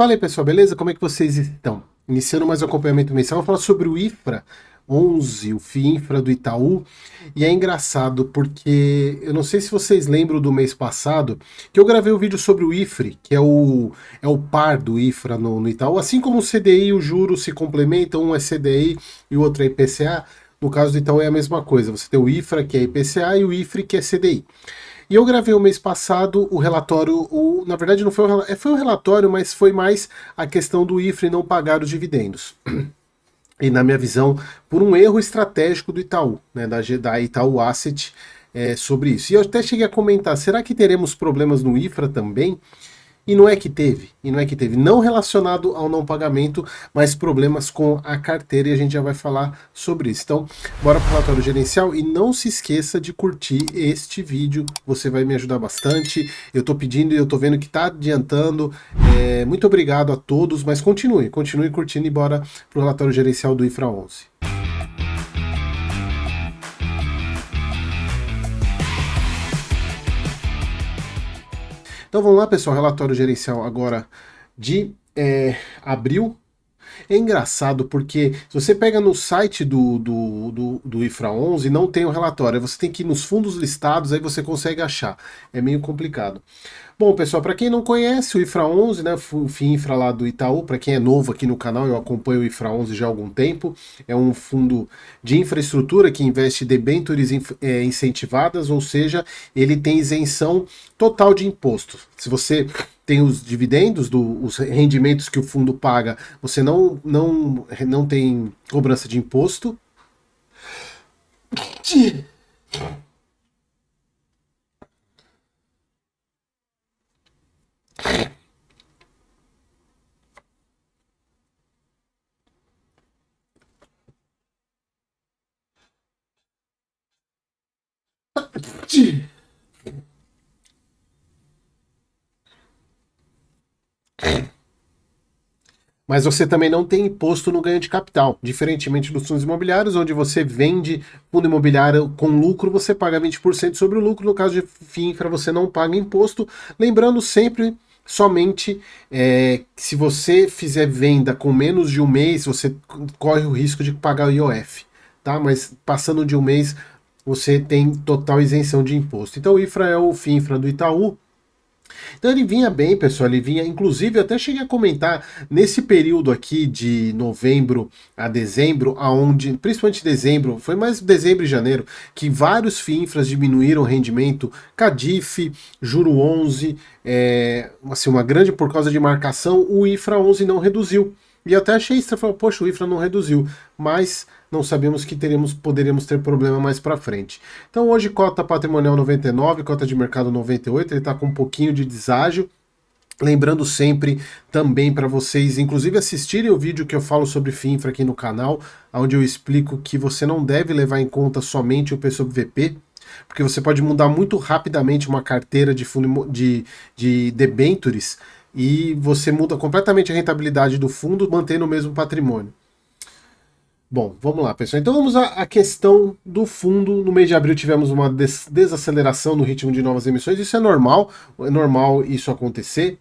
Fala aí, pessoal, beleza? Como é que vocês estão? Iniciando mais um acompanhamento mensal, vou falar sobre o IFRA 11, o FIINFRA do Itaú, e é engraçado porque eu não sei se vocês lembram do mês passado que eu gravei um vídeo sobre o IFRE, que é o par do IFRA no Itaú, assim como o CDI e o juros se complementam, um é CDI e o outro é IPCA. No caso do Itaú é a mesma coisa, você tem o IFRA que é IPCA e o IFRE que é CDI. E eu gravei o mês passado o relatório, na verdade não foi foi um relatório, mas foi mais a questão do IFRE não pagar os dividendos. E na minha visão, por um erro estratégico do Itaú, né, da Itaú Asset, sobre isso. E eu até cheguei a comentar, será que teremos problemas no IFRA também? E não é que teve, não relacionado ao não pagamento, mas problemas com a carteira, e a gente já vai falar sobre isso. Então, bora para o relatório gerencial e não se esqueça de curtir este vídeo, você vai me ajudar bastante. Eu estou pedindo e eu estou vendo que está adiantando. Muito obrigado a todos, mas continue curtindo e bora para o relatório gerencial do IFRA 11. Então vamos lá, pessoal, relatório gerencial agora de abril. É engraçado porque se você pega no site do IFRA 11, não tem o relatório, você tem que ir nos fundos listados, aí você consegue achar. É meio complicado. Bom, pessoal, para quem não conhece o IFRA 11, né, o FIINFRA lá do Itaú, para quem é novo aqui no canal, eu acompanho o IFRA 11 já há algum tempo, é um fundo de infraestrutura que investe em debêntures incentivadas, ou seja, ele tem isenção total de imposto. Se você tem os dividendos, os rendimentos que o fundo paga, você não tem cobrança de imposto. Mas você também não tem imposto no ganho de capital, diferentemente dos fundos imobiliários, onde você vende fundo imobiliário com lucro, você paga 20% sobre o lucro, no caso de FIINFRA você não paga imposto, lembrando sempre somente se você fizer venda com menos de um mês, você corre o risco de pagar o IOF, tá? Mas passando de um mês, você tem total isenção de imposto. Então o IFRA é o FIINFRA do Itaú. Então ele vinha bem, pessoal, ele vinha, inclusive eu até cheguei a comentar nesse período aqui de novembro a dezembro, aonde, principalmente dezembro, foi mais dezembro e janeiro, que vários FIINFRAs diminuíram o rendimento, Cadif, Juro 11, assim, uma grande por causa de marcação, o IFRA 11 não reduziu. E eu até achei estranho, falei, poxa, o IFRA não reduziu, mas não sabemos que poderíamos ter problema mais para frente. Então hoje cota patrimonial 99, cota de mercado 98, ele está com um pouquinho de deságio. Lembrando sempre também para vocês, inclusive assistirem o vídeo que eu falo sobre FIINFRA aqui no canal, onde eu explico que você não deve levar em conta somente o P sobre VP, porque você pode mudar muito rapidamente uma carteira de fundo de debentures e você muda completamente a rentabilidade do fundo mantendo o mesmo patrimônio. Bom, vamos lá, pessoal. Então vamos à questão do fundo. No mês de abril tivemos uma desaceleração no ritmo de novas emissões. Isso é normal isso acontecer.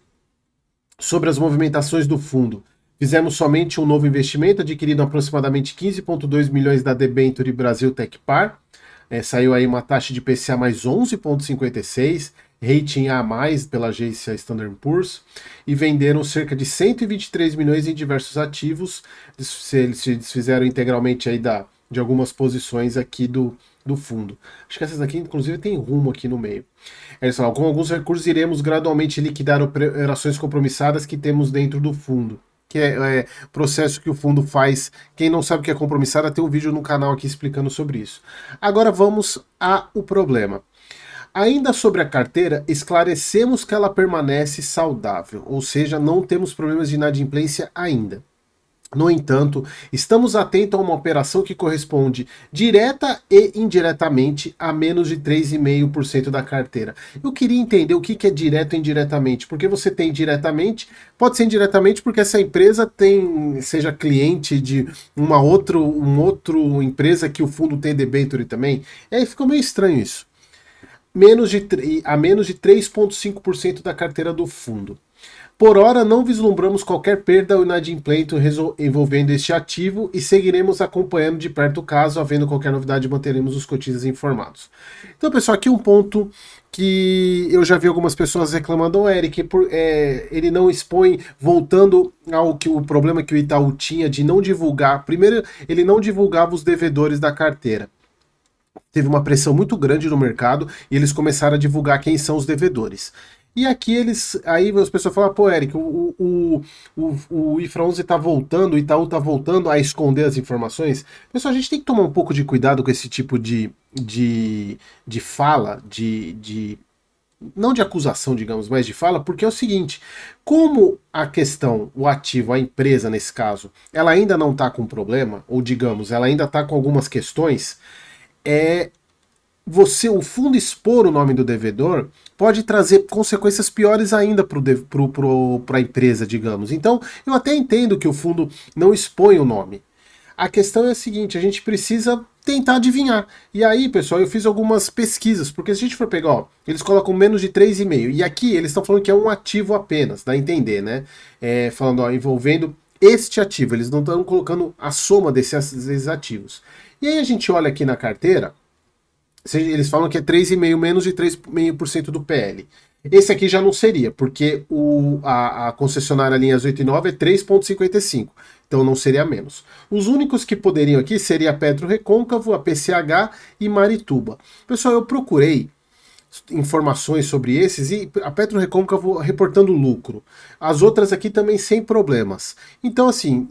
Sobre as movimentações do fundo, fizemos somente um novo investimento, adquirindo aproximadamente 15,2 milhões da Debenture Brasil Tecpar. Saiu aí uma taxa de PCA mais 11,56, rating A+, pela agência Standard Poor's, e venderam cerca de 123 milhões em diversos ativos. Eles se desfizeram integralmente aí de algumas posições aqui do fundo. Acho que essas aqui, inclusive, tem rumo aqui no meio. Eles falam, com alguns recursos iremos gradualmente liquidar operações compromissadas que temos dentro do fundo. Que é processo que o fundo faz. Quem não sabe o que é compromissada, tem um vídeo no canal aqui explicando sobre isso. Agora vamos ao problema. Ainda sobre a carteira, esclarecemos que ela permanece saudável, ou seja, não temos problemas de inadimplência ainda. No entanto, estamos atentos a uma operação que corresponde direta e indiretamente a menos de 3,5% da carteira. Eu queria entender o que é direto e indiretamente, porque você tem diretamente, pode ser indiretamente porque essa empresa seja cliente de uma outra empresa que o fundo tem debenture também. Aí ficou meio estranho isso. Menos de 3,5% da carteira do fundo. Por hora, não vislumbramos qualquer perda ou inadimplência envolvendo este ativo e seguiremos acompanhando de perto o caso. Havendo qualquer novidade, manteremos os cotistas informados. Então, pessoal, aqui um ponto que eu já vi algumas pessoas reclamando, o Eric, ele não expõe, voltando ao que o problema que o Itaú tinha de não divulgar. Primeiro, ele não divulgava os devedores da carteira. Teve uma pressão muito grande no mercado e eles começaram a divulgar quem são os devedores. E aqui aí as pessoas falam, pô, Eric, o IFRA 11 tá voltando, o Itaú tá voltando a esconder as informações. Pessoal, a gente tem que tomar um pouco de cuidado com esse tipo de fala, não de acusação, digamos, mas de fala, porque é o seguinte, como a questão, o ativo, a empresa nesse caso, ela ainda não tá com problema, ou digamos, ela ainda tá com algumas questões, o fundo expor o nome do devedor pode trazer consequências piores ainda para a empresa, digamos. Então, eu até entendo que o fundo não expõe o nome. A questão é a seguinte, a gente precisa tentar adivinhar. E aí, pessoal, eu fiz algumas pesquisas, porque se a gente for pegar, ó, eles colocam menos de 3,5, e aqui eles estão falando que é um ativo apenas, dá a entender, né? Falando, ó, envolvendo este ativo, eles não estão colocando a soma desses ativos. E aí a gente olha aqui na carteira, eles falam que é 3,5 menos de 3,5% do PL. Esse aqui já não seria, porque a concessionária linhas 8 e 9 é 3,55, então não seria menos. Os únicos que poderiam aqui seria a Petro Recôncavo, a PCH e Marituba. Pessoal, eu procurei informações sobre esses e a Petro Recôncavo reportando lucro. As outras aqui também sem problemas. Então, assim,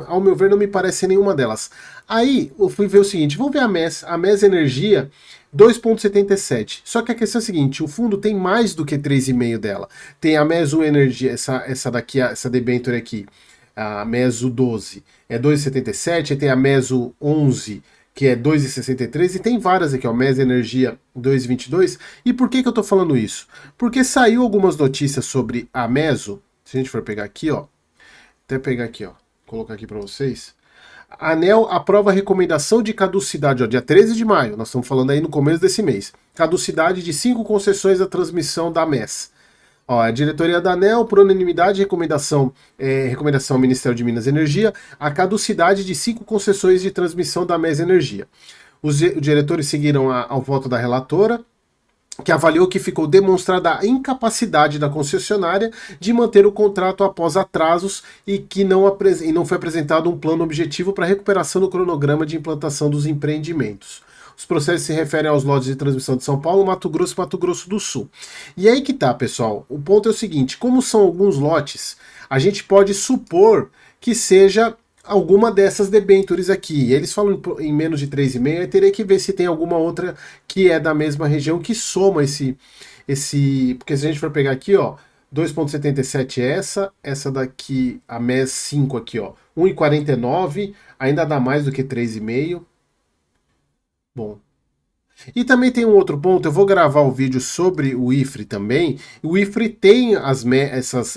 ao meu ver, não me parece nenhuma delas. Aí eu fui ver o seguinte: vamos ver a MES Energia 2,77. Só que a questão é a seguinte: o fundo tem mais do que 3,5 dela. Tem a Meso Energia, essa daqui, essa debenture aqui, a Meso 12, é 2,77. Tem a Meso 11, que é 2,63, e tem várias aqui, ó, MES Energia 2,22. E por que eu tô falando isso? Porque saiu algumas notícias sobre a Meso, se a gente for pegar aqui, ó, até pegar aqui, ó, colocar aqui para vocês. A ANEEL aprova a recomendação de caducidade, ó, dia 13 de maio, nós estamos falando aí no começo desse mês, caducidade de 5 concessões da transmissão da MES. Ó, a diretoria da ANEEL, por unanimidade, recomendação ao Ministério de Minas e Energia, a caducidade de 5 concessões de transmissão da MES Energia. Os diretores seguiram ao voto da relatora, que avaliou que ficou demonstrada a incapacidade da concessionária de manter o contrato após atrasos e que não foi apresentado um plano objetivo para a recuperação do cronograma de implantação dos empreendimentos. Os processos se referem aos lotes de transmissão de São Paulo, Mato Grosso e Mato Grosso do Sul. E aí que tá, pessoal. O ponto é o seguinte: como são alguns lotes, a gente pode supor que seja alguma dessas debentures aqui. Eles falam em menos de 3,5, eu teria que ver se tem alguma outra que é da mesma região que soma esse. Porque se a gente for pegar aqui, ó, 2,77 essa daqui, a MES 5 aqui, ó, 1,49, ainda dá mais do que 3,5. Bom. E também tem um outro ponto, eu vou gravar o vídeo sobre o IFRE também. O IFRE tem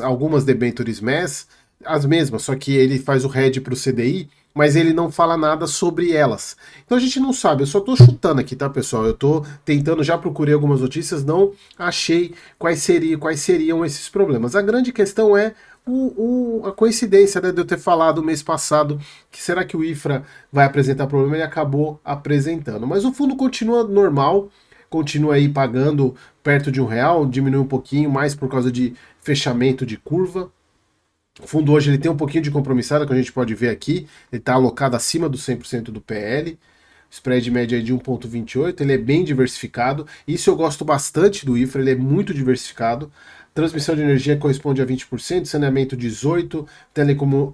algumas debentures MES, as mesmas, só que ele faz o hedge para o CDI, mas ele não fala nada sobre elas. Então a gente não sabe, eu só estou chutando aqui, tá, pessoal? Eu estou tentando, já procurei algumas notícias, não achei quais seriam esses problemas. A grande questão é a coincidência, né, de eu ter falado mês passado que será que o IFRA vai apresentar problema, ele acabou apresentando. Mas o fundo continua normal, continua aí pagando perto de R$1, diminui um pouquinho mais por causa de fechamento de curva. O fundo hoje ele tem um pouquinho de compromissado, que a gente pode ver aqui, ele está alocado acima do 100% do PL, spread média é de 1,28, ele é bem diversificado, isso eu gosto bastante do IFRA, ele é muito diversificado. Transmissão de energia corresponde a 20%, saneamento 18%, telecom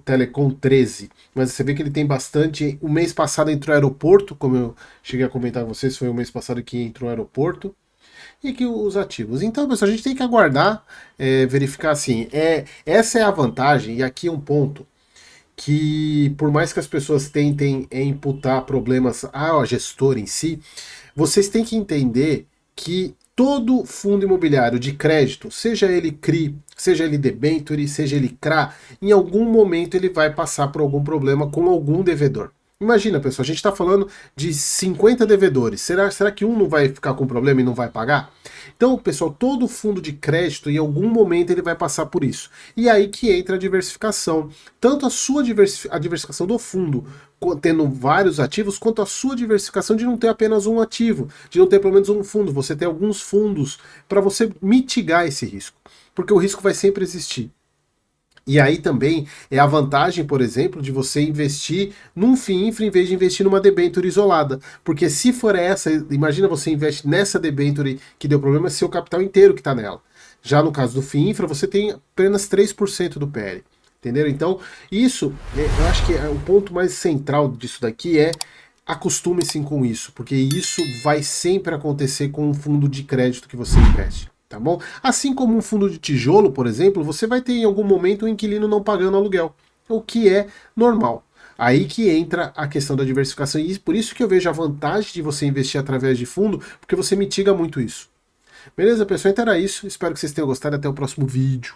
13%. Mas você vê que ele tem bastante. O mês passado entrou aeroporto, como eu cheguei a comentar com vocês, foi o mês passado que entrou aeroporto. E aqui os ativos. Então, pessoal, a gente tem que aguardar, verificar assim. Essa é a vantagem, e aqui é um ponto que, por mais que as pessoas tentem imputar problemas ao gestor em si, vocês têm que entender que todo fundo imobiliário de crédito, seja ele CRI, seja ele debenture, seja ele CRA, em algum momento ele vai passar por algum problema com algum devedor. Imagina, pessoal, a gente está falando de 50 devedores. Será que um não vai ficar com problema e não vai pagar? Então, pessoal, todo fundo de crédito, em algum momento, ele vai passar por isso. E aí que entra a diversificação. Tanto a diversificação do fundo, tendo vários ativos, quanto a sua diversificação de não ter apenas um ativo, de não ter pelo menos um fundo, você ter alguns fundos para você mitigar esse risco. Porque o risco vai sempre existir. E aí também é a vantagem, por exemplo, de você investir num FIINFRA em vez de investir numa debênture isolada. Porque se for essa, imagina você investe nessa debênture que deu problema, é seu capital inteiro que está nela. Já no caso do FIINFRA, você tem apenas 3% do PL. Entenderam? Então, isso, eu acho que o ponto mais central disso daqui é acostume-se com isso, porque isso vai sempre acontecer com um fundo de crédito que você investe. Tá bom? Assim como um fundo de tijolo, por exemplo, você vai ter em algum momento um inquilino não pagando aluguel, o que é normal. Aí que entra a questão da diversificação, e por isso que eu vejo a vantagem de você investir através de fundo, porque você mitiga muito isso. Beleza, pessoal? Então era isso. Espero que vocês tenham gostado. Até o próximo vídeo.